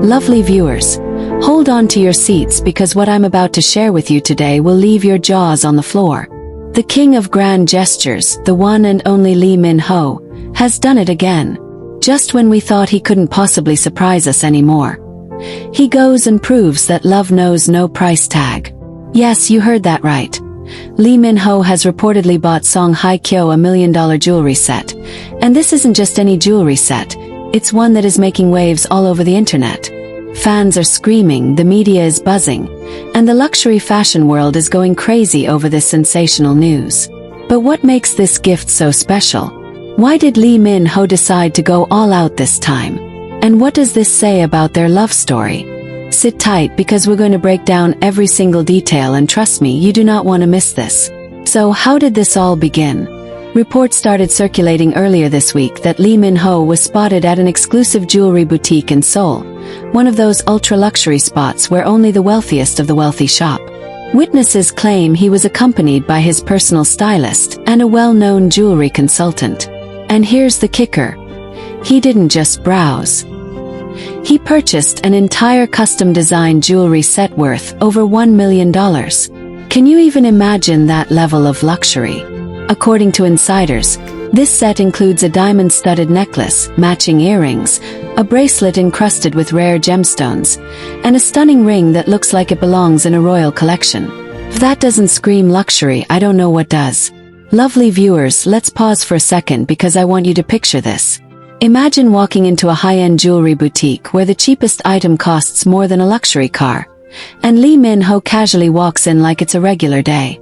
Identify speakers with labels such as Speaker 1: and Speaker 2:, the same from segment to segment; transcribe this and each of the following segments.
Speaker 1: Lovely viewers, hold on to your seats because what I'm about to share with you today will leave your jaws on the floor. The king of grand gestures, the one and only Lee Min-ho, has done it again. Just when we thought he couldn't possibly surprise us anymore. He goes and proves that love knows no price tag. Yes, you heard that right. Lee Min-ho has reportedly bought Song Hye Kyo $1 million jewelry set. And this isn't just any jewelry set, it's one that is making waves all over the internet. Fans are screaming, the media is buzzing, and the luxury fashion world is going crazy over this sensational news. But what makes this gift so special? Why did Lee Min-ho decide to go all out this time? And what does this say about their love story? Sit tight because we're going to break down every single detail, and trust me, you do not want to miss this. So how did this all begin? Reports started circulating earlier this week that Lee Min-ho was spotted at an exclusive jewelry boutique in Seoul, one of those ultra-luxury spots where only the wealthiest of the wealthy shop. Witnesses claim he was accompanied by his personal stylist and a well-known jewelry consultant. And here's the kicker. He didn't just browse. He purchased an entire custom-designed jewelry set worth over $1 million. Can you even imagine that level of luxury? According to insiders, this set includes a diamond-studded necklace, matching earrings, a bracelet encrusted with rare gemstones, and a stunning ring that looks like it belongs in a royal collection. If that doesn't scream luxury, I don't know what does. Lovely viewers, let's pause for a second because I want you to picture this. Imagine walking into a high-end jewelry boutique where the cheapest item costs more than a luxury car, and Lee Min-ho casually walks in like it's a regular day.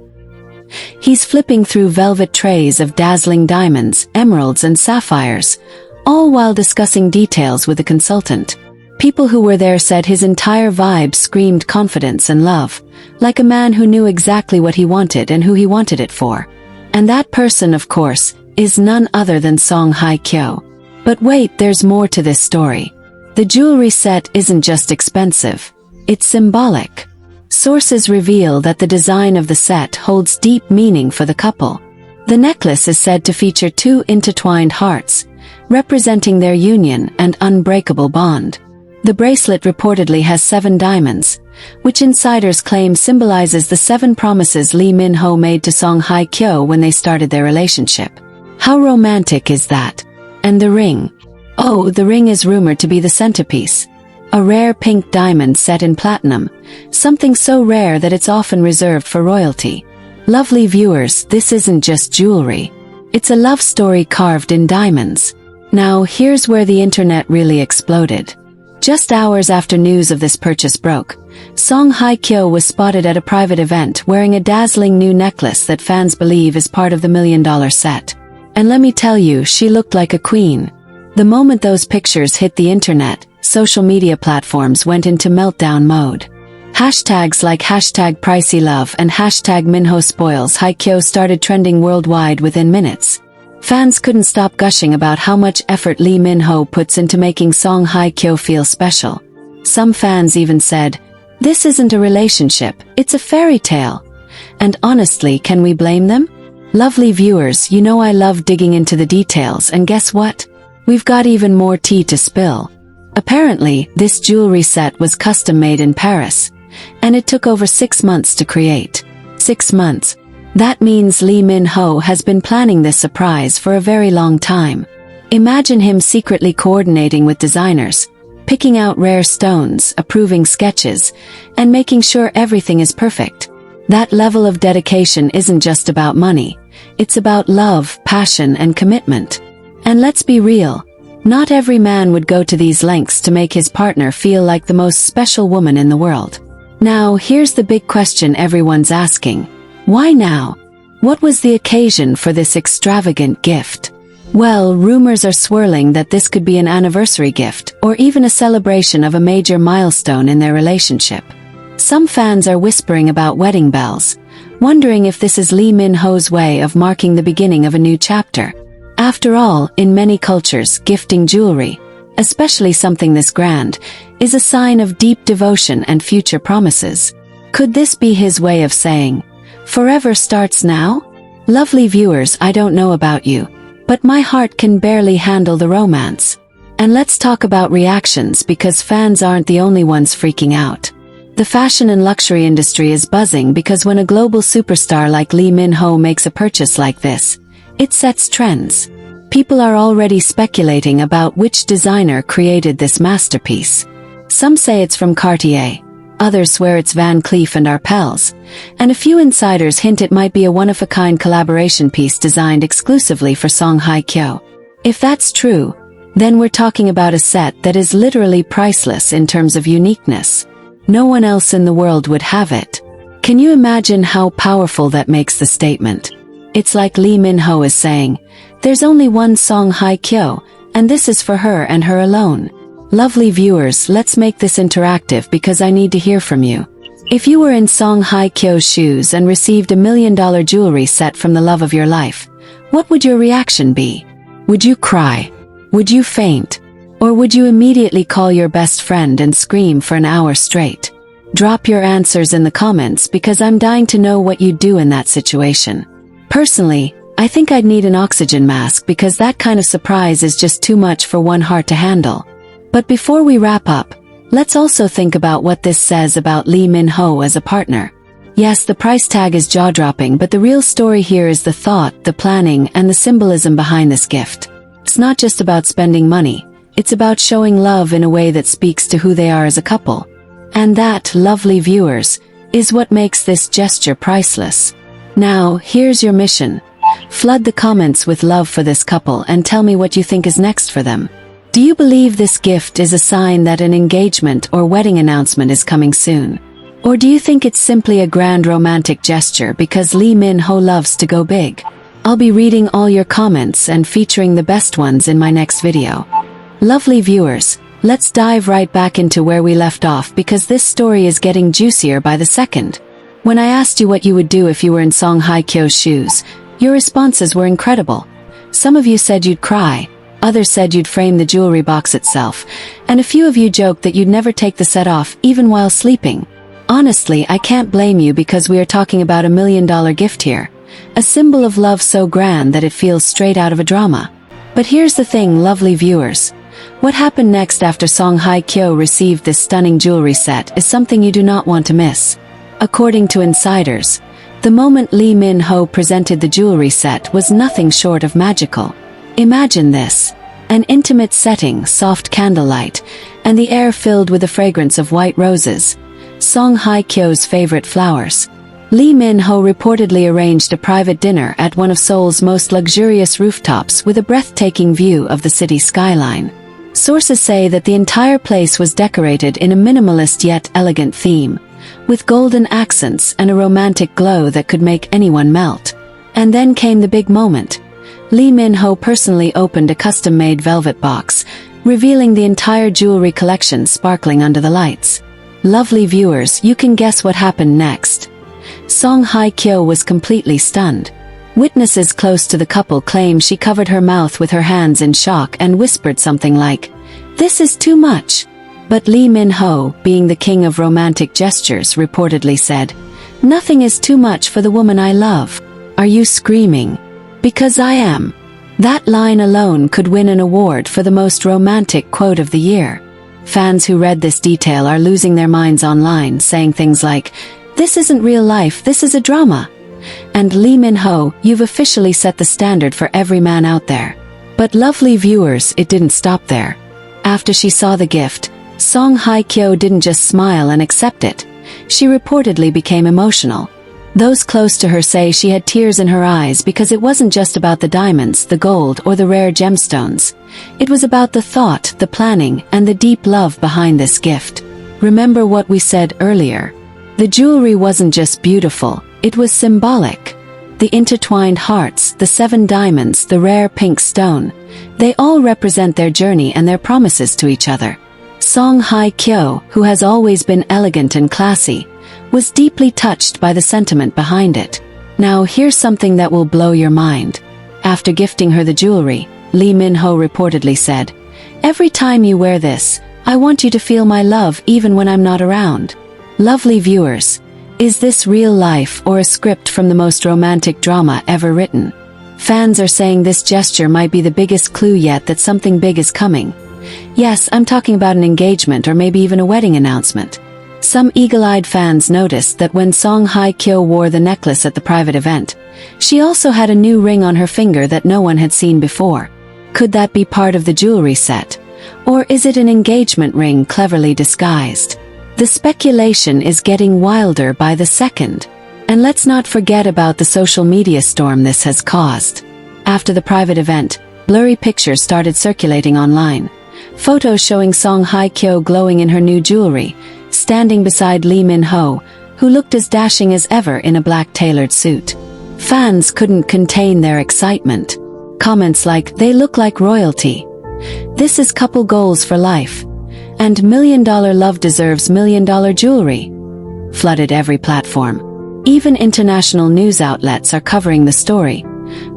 Speaker 1: He's flipping through velvet trays of dazzling diamonds, emeralds, and sapphires, all while discussing details with the consultant. People who were there said his entire vibe screamed confidence and love, like a man who knew exactly what he wanted and who he wanted it for. And that person, of course, is none other than Song Hye Kyo. But wait, there's more to this story. The jewelry set isn't just expensive, it's symbolic. Sources reveal that the design of the set holds deep meaning for the couple. The necklace is said to feature two intertwined hearts, representing their union and unbreakable bond. The bracelet reportedly has 7 diamonds, which insiders claim symbolizes the 7 promises Lee Min-ho made to Song Hye Kyo when they started their relationship. How romantic is that? And the ring? Oh, the ring is rumored to be the centerpiece. A rare pink diamond set in platinum, something so rare that it's often reserved for royalty. Lovely viewers, this isn't just jewelry. It's a love story carved in diamonds. Now, here's where the internet really exploded. Just hours after news of this purchase broke, Song Hye Kyo was spotted at a private event wearing a dazzling new necklace that fans believe is part of the $1 million set. And let me tell you, she looked like a queen. The moment those pictures hit the internet, social media platforms went into meltdown mode. Hashtags like #PRICEYLOVE and #MinhoSpoils Hye Kyo started trending worldwide within minutes. Fans couldn't stop gushing about how much effort Lee Min-ho puts into making Song Hye Kyo feel special. Some fans even said, "This isn't a relationship, it's a fairy tale." And honestly, can we blame them? Lovely viewers, you know I love digging into the details, and guess what? We've got even more tea to spill. Apparently, this jewelry set was custom-made in Paris, and it took over 6 months to create. 6 months. That means Lee Min-ho has been planning this surprise for a very long time. Imagine him secretly coordinating with designers, picking out rare stones, approving sketches, and making sure everything is perfect. That level of dedication isn't just about money, it's about love, passion, and commitment. And let's be real, not every man would go to these lengths to make his partner feel like the most special woman in the world. Now, here's the big question everyone's asking. Why now? What was the occasion for this extravagant gift? Well, rumors are swirling that this could be an anniversary gift, or even a celebration of a major milestone in their relationship. Some fans are whispering about wedding bells, wondering if this is Lee Min-ho's way of marking the beginning of a new chapter. After all, in many cultures, gifting jewelry, especially something this grand, is a sign of deep devotion and future promises. Could this be his way of saying, "Forever starts now"? Lovely viewers, I don't know about you, but my heart can barely handle the romance. And let's talk about reactions because fans aren't the only ones freaking out. The fashion and luxury industry is buzzing because when a global superstar like Lee Min-ho makes a purchase like this, it sets trends. People are already speculating about which designer created this masterpiece. Some say it's from Cartier, others swear it's Van Cleef & Arpels, and a few insiders hint it might be a one-of-a-kind collaboration piece designed exclusively for Song Hye Kyo. If that's true, then we're talking about a set that is literally priceless in terms of uniqueness. No one else in the world would have it. Can you imagine how powerful that makes the statement? It's like Lee Min-ho is saying, there's only one Song Hye Kyo, and this is for her and her alone. Lovely viewers, let's make this interactive because I need to hear from you. If you were in Song Hye Kyo's shoes and received $1 million jewelry set from the love of your life, what would your reaction be? Would you cry? Would you faint? Or would you immediately call your best friend and scream for an hour straight? Drop your answers in the comments because I'm dying to know what you'd do in that situation. Personally, I think I'd need an oxygen mask because that kind of surprise is just too much for one heart to handle. But before we wrap up, let's also think about what this says about Lee Min-ho as a partner. Yes, the price tag is jaw-dropping, but the real story here is the thought, the planning, and the symbolism behind this gift. It's not just about spending money, it's about showing love in a way that speaks to who they are as a couple. And that, lovely viewers, is what makes this gesture priceless. Now, here's your mission. Flood the comments with love for this couple and tell me what you think is next for them. Do you believe this gift is a sign that an engagement or wedding announcement is coming soon? Or do you think it's simply a grand romantic gesture because Lee Min-ho loves to go big? I'll be reading all your comments and featuring the best ones in my next video. Lovely viewers, let's dive right back into where we left off because this story is getting juicier by the second. When I asked you what you would do if you were in Song Hye Kyo's shoes, your responses were incredible. Some of you said you'd cry, others said you'd frame the jewelry box itself, and a few of you joked that you'd never take the set off even while sleeping. Honestly, I can't blame you because we are talking about $1 million gift here. A symbol of love so grand that it feels straight out of a drama. But here's the thing, lovely viewers. What happened next after Song Hye Kyo received this stunning jewelry set is something you do not want to miss. According to insiders, the moment Lee Min-ho presented the jewelry set was nothing short of magical. Imagine this. An intimate setting, soft candlelight, and the air filled with the fragrance of white roses, Song Hye Kyo's favorite flowers. Lee Min-ho reportedly arranged a private dinner at one of Seoul's most luxurious rooftops with a breathtaking view of the city skyline. Sources say that the entire place was decorated in a minimalist yet elegant theme, with golden accents and a romantic glow that could make anyone melt. And then came the big moment. Lee Min-ho personally opened a custom-made velvet box, revealing the entire jewelry collection sparkling under the lights. Lovely viewers, you can guess what happened next. Song Hye Kyo was completely stunned. Witnesses close to the couple claim she covered her mouth with her hands in shock and whispered something like, "This is too much." But Lee Min-ho, being the king of romantic gestures, reportedly said, "Nothing is too much for the woman I love." Are you screaming? Because I am. That line alone could win an award for the most romantic quote of the year. Fans who read this detail are losing their minds online, saying things like, "This isn't real life, this is a drama." And Lee Min-ho, you've officially set the standard for every man out there. But lovely viewers, it didn't stop there. After she saw the gift, Song Hye Kyo didn't just smile and accept it. She reportedly became emotional. Those close to her say she had tears in her eyes because it wasn't just about the diamonds, the gold, or the rare gemstones. It was about the thought, the planning, and the deep love behind this gift. Remember what we said earlier. The jewelry wasn't just beautiful, it was symbolic. The intertwined hearts, the 7 diamonds, the rare pink stone, they all represent their journey and their promises to each other. Song Hye Kyo, who has always been elegant and classy, was deeply touched by the sentiment behind it. Now here's something that will blow your mind. After gifting her the jewelry, Lee Min-ho reportedly said, "Every time you wear this, I want you to feel my love even when I'm not around." Lovely viewers, is this real life or a script from the most romantic drama ever written? Fans are saying this gesture might be the biggest clue yet that something big is coming. Yes, I'm talking about an engagement or maybe even a wedding announcement. Some eagle-eyed fans noticed that when Hye Kyo wore the necklace at the private event, she also had a new ring on her finger that no one had seen before. Could that be part of the jewelry set? Or is it an engagement ring cleverly disguised? The speculation is getting wilder by the second. And let's not forget about the social media storm this has caused. After the private event, blurry pictures started circulating online. Photos showing Hye Kyo glowing in her new jewelry, standing beside Lee Min-ho, who looked as dashing as ever in a black tailored suit. Fans couldn't contain their excitement. Comments like, "They look like royalty. This is couple goals for life. And $1 million love deserves $1 million jewelry," flooded every platform. Even international news outlets are covering the story,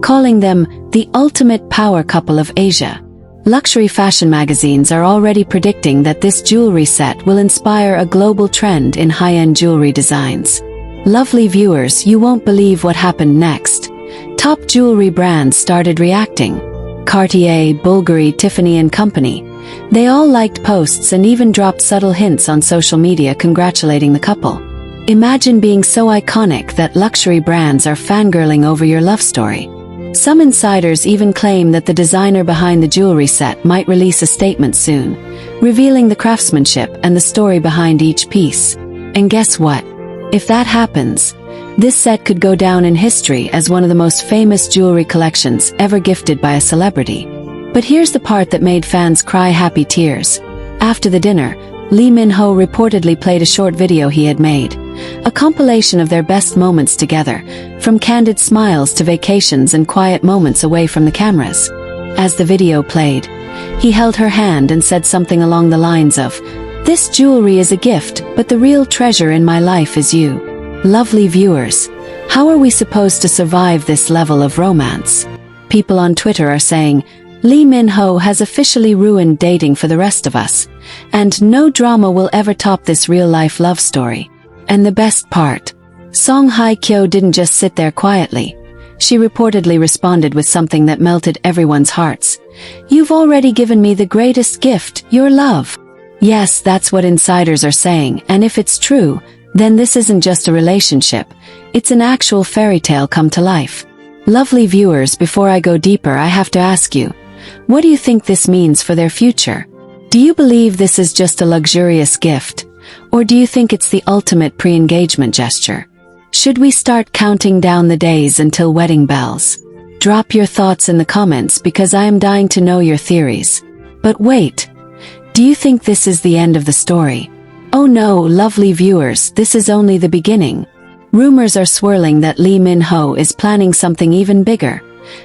Speaker 1: calling them the ultimate power couple of Asia. Luxury fashion magazines are already predicting that this jewelry set will inspire a global trend in high-end jewelry designs. Lovely viewers, you won't believe what happened next. Top jewelry brands started reacting. Cartier, Bulgari, Tiffany & Company. They all liked posts and even dropped subtle hints on social media congratulating the couple. Imagine being so iconic that luxury brands are fangirling over your love story. Some insiders even claim that the designer behind the jewelry set might release a statement soon, revealing the craftsmanship and the story behind each piece. And guess what? If that happens, this set could go down in history as one of the most famous jewelry collections ever gifted by a celebrity. But here's the part that made fans cry happy tears. After the dinner, Lee Min-ho reportedly played a short video he had made, a compilation of their best moments together, from candid smiles to vacations and quiet moments away from the cameras. As the video played, he held her hand and said something along the lines of, "This jewelry is a gift, but the real treasure in my life is you." Lovely viewers, how are we supposed to survive this level of romance? People on Twitter are saying, Lee Min-ho has officially ruined dating for the rest of us, and no drama will ever top this real-life love story. And the best part, Hye Kyo didn't just sit there quietly. She reportedly responded with something that melted everyone's hearts. "You've already given me the greatest gift, your love." Yes, that's what insiders are saying, and if it's true, then this isn't just a relationship, it's an actual fairy tale come to life. Lovely viewers, before I go deeper, I have to ask you, what do you think this means for their future? Do you believe this is just a luxurious gift? Or do you think it's the ultimate pre-engagement gesture? Should we start counting down the days until wedding bells? Drop your thoughts in the comments because I am dying to know your theories. But wait, do you think this is the end of the story? Oh no, lovely viewers, this is only the beginning. Rumors are swirling that Lee Min-ho is planning something even bigger,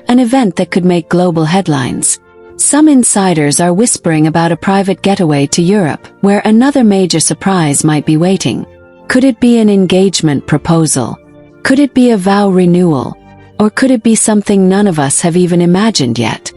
Speaker 1: an event that could make global headlines. Some insiders are whispering about a private getaway to Europe, where another major surprise might be waiting. Could it be an engagement proposal? Could it be a vow renewal? Or could it be something none of us have even imagined yet?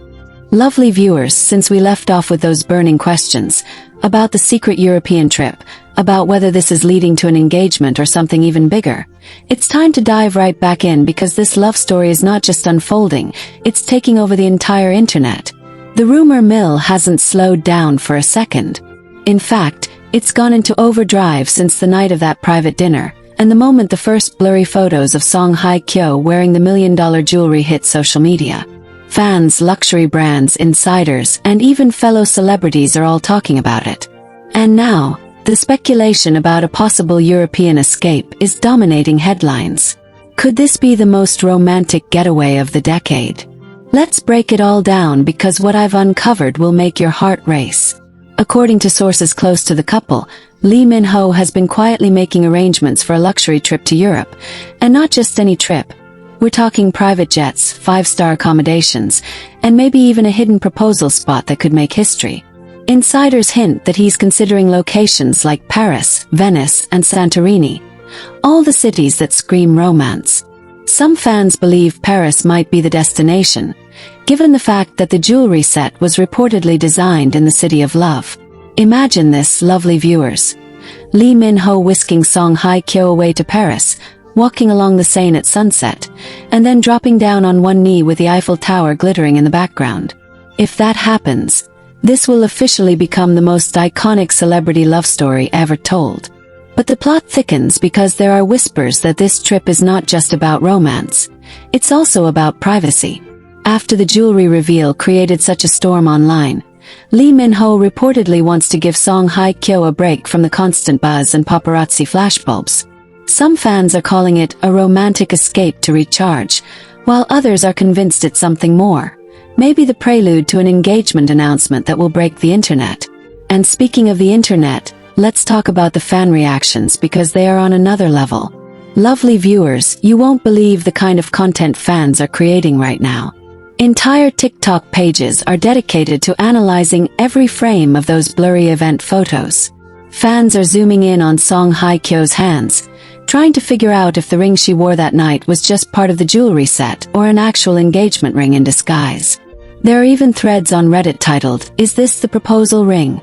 Speaker 1: Lovely viewers, since we left off with those burning questions, about the secret European trip, about whether this is leading to an engagement or something even bigger, it's time to dive right back in because this love story is not just unfolding, it's taking over the entire internet. The rumor mill hasn't slowed down for a second. In fact, it's gone into overdrive since the night of that private dinner, and the moment the first blurry photos of Hye Kyo wearing the $1 million jewelry hit social media. Fans, luxury brands, insiders, and even fellow celebrities are all talking about it. And now, the speculation about a possible European escape is dominating headlines. Could this be the most romantic getaway of the decade? Let's break it all down because what I've uncovered will make your heart race. According to sources close to the couple, Lee Min-ho has been quietly making arrangements for a luxury trip to Europe, and not just any trip. We're talking private jets, 5-star accommodations, and maybe even a hidden proposal spot that could make history. Insiders hint that he's considering locations like Paris, Venice, and Santorini, all the cities that scream romance. Some fans believe Paris might be the destination, given the fact that the jewelry set was reportedly designed in the city of love. Imagine this, lovely viewers. Lee Min-ho whisking Hye Kyo away to Paris, walking along the Seine at sunset, and then dropping down on one knee with the Eiffel Tower glittering in the background. If that happens, This will officially become the most iconic celebrity love story ever told. But the plot thickens because there are whispers that this trip is not just about romance. It's also about privacy. After the jewelry reveal created such a storm online, Lee Min-ho reportedly wants to give Song Hye Kyo a break from the constant buzz and paparazzi flashbulbs. Some fans are calling it a romantic escape to recharge, while others are convinced it's something more. Maybe the prelude to an engagement announcement that will break the internet. And speaking of the internet, let's talk about the fan reactions because they are on another level. Lovely viewers, you won't believe the kind of content fans are creating right now. Entire TikTok pages are dedicated to analyzing every frame of those blurry event photos. Fans are zooming in on Song Hye Kyo's hands, trying to figure out if the ring she wore that night was just part of the jewelry set or an actual engagement ring in disguise. There are even threads on Reddit titled, "Is this the proposal ring?"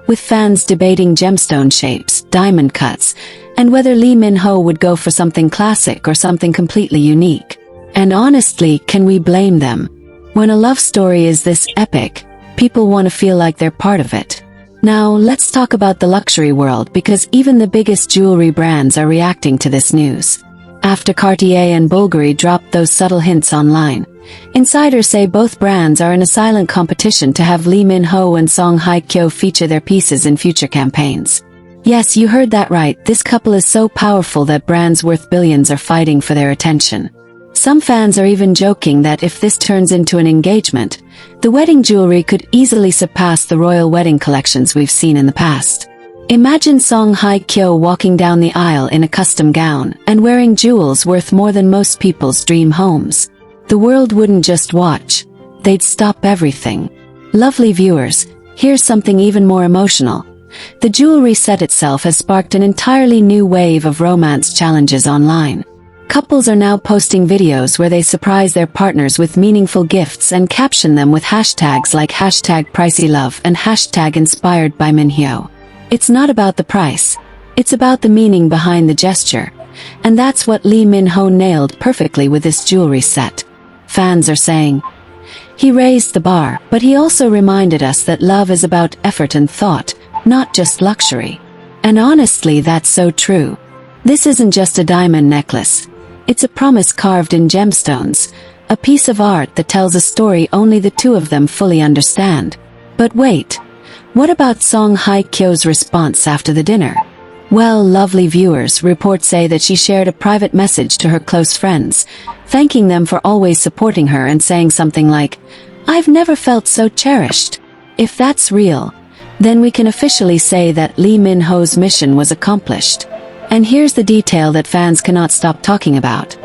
Speaker 1: with fans debating gemstone shapes, diamond cuts, and whether Lee Min-ho would go for something classic or something completely unique. And honestly, can we blame them? When a love story is this epic, people want to feel like they're part of it. Now, let's talk about the luxury world because even the biggest jewelry brands are reacting to this news. After Cartier and Bulgari dropped those subtle hints online, insiders say both brands are in a silent competition to have Lee Min-ho and Song Hye Kyo feature their pieces in future campaigns. Yes, you heard that right, this couple is so powerful that brands worth billions are fighting for their attention. Some fans are even joking that if this turns into an engagement, the wedding jewelry could easily surpass the royal wedding collections we've seen in the past. Imagine Song Hye Kyo walking down the aisle in a custom gown and wearing jewels worth more than most people's dream homes. The world wouldn't just watch, they'd stop everything. Lovely viewers, here's something even more emotional. The jewelry set itself has sparked an entirely new wave of romance challenges online. Couples are now posting videos where they surprise their partners with meaningful gifts and caption them with hashtags like #PRICEYLOVE and #InspiredByMinHyo. It's not about the price, it's about the meaning behind the gesture. And that's what Lee Min-ho nailed perfectly with this jewelry set. Fans are saying, he raised the bar, but he also reminded us that love is about effort and thought, not just luxury. And honestly, that's so true. This isn't just a diamond necklace. It's a promise carved in gemstones, a piece of art that tells a story only the two of them fully understand. But wait, what about Song Hye Kyo's response after the dinner? Well, lovely viewers, reports say that she shared a private message to her close friends, thanking them for always supporting her and saying something like, "I've never felt so cherished." If that's real, then we can officially say that Lee Min-ho's mission was accomplished. And here's the detail that fans cannot stop talking about.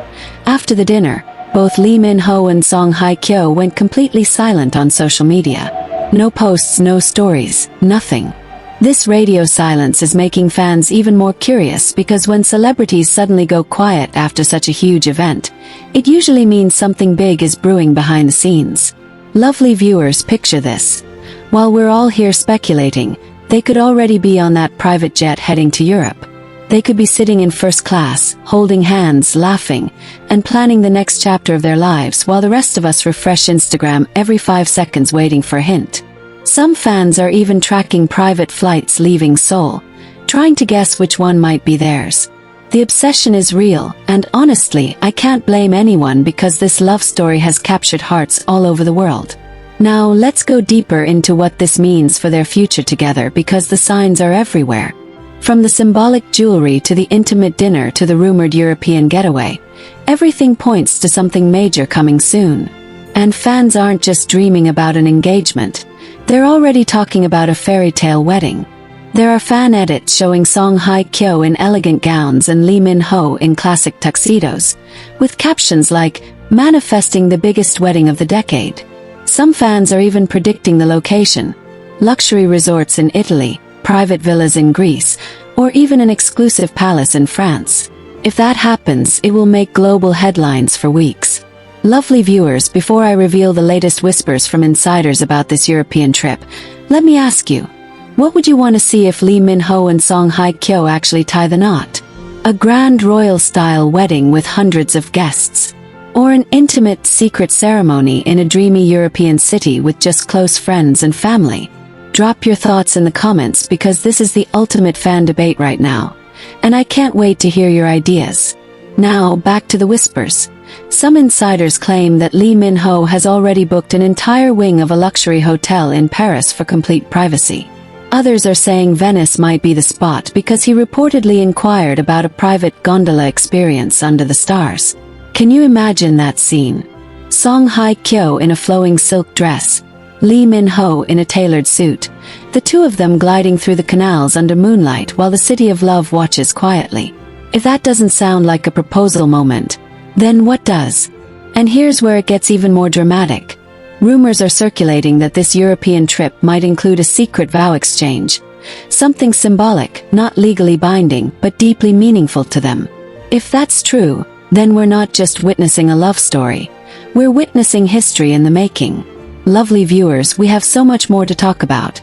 Speaker 1: After the dinner, both Lee Min-ho and Song Hye Kyo went completely silent on social media. No posts, no stories, nothing. This radio silence is making fans even more curious because when celebrities suddenly go quiet after such a huge event, it usually means something big is brewing behind the scenes. Lovely viewers, picture this. While we're all here speculating, they could already be on that private jet heading to Europe. They could be sitting in first class, holding hands, laughing, and planning the next chapter of their lives while the rest of us refresh Instagram every 5 seconds waiting for a hint. Some fans are even tracking private flights leaving Seoul, trying to guess which one might be theirs. The obsession is real, and honestly, I can't blame anyone because this love story has captured hearts all over the world. Now, let's go deeper into what this means for their future together because the signs are everywhere. From the symbolic jewelry to the intimate dinner to the rumored European getaway, everything points to something major coming soon. And fans aren't just dreaming about an engagement, they're already talking about a fairy tale wedding. There are fan edits showing Song Hye Kyo in elegant gowns and Lee Min-ho in classic tuxedos, with captions like, "Manifesting the biggest wedding of the decade." Some fans are even predicting the location: luxury resorts in Italy, private villas in Greece, or even an exclusive palace in France. If that happens, it will make global headlines for weeks. Lovely viewers, before I reveal the latest whispers from insiders about this European trip, let me ask you, what would you want to see if Lee Min-ho and Song Hye Kyo actually tie the knot? A grand royal-style wedding with hundreds of guests? Or an intimate, secret ceremony in a dreamy European city with just close friends and family? Drop your thoughts in the comments because this is the ultimate fan debate right now. And I can't wait to hear your ideas. Now, back to the whispers. Some insiders claim that Lee Min-ho has already booked an entire wing of a luxury hotel in Paris for complete privacy. Others are saying Venice might be the spot because he reportedly inquired about a private gondola experience under the stars. Can you imagine that scene? Song Hye Kyo in a flowing silk dress, Lee Min-ho in a tailored suit, the two of them gliding through the canals under moonlight while the city of love watches quietly. If that doesn't sound like a proposal moment, then what does? And here's where it gets even more dramatic. Rumors are circulating that this European trip might include a secret vow exchange. Something symbolic, not legally binding, but deeply meaningful to them. If that's true, then we're not just witnessing a love story. We're witnessing history in the making. Lovely viewers, we have so much more to talk about.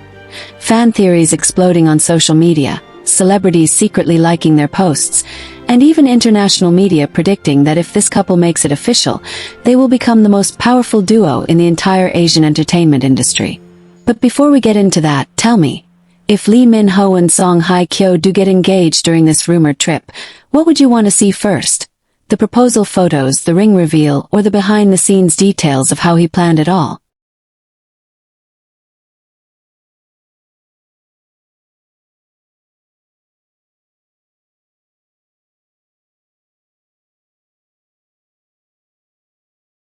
Speaker 1: Fan theories exploding on social media, celebrities secretly liking their posts, and even international media predicting that if this couple makes it official, they will become the most powerful duo in the entire Asian entertainment industry. But before we get into that, tell me, if Lee Min-ho and Song Hye Kyo do get engaged during this rumored trip, what would you want to see first? The proposal photos, the ring reveal, or the behind-the-scenes details of how he planned it all?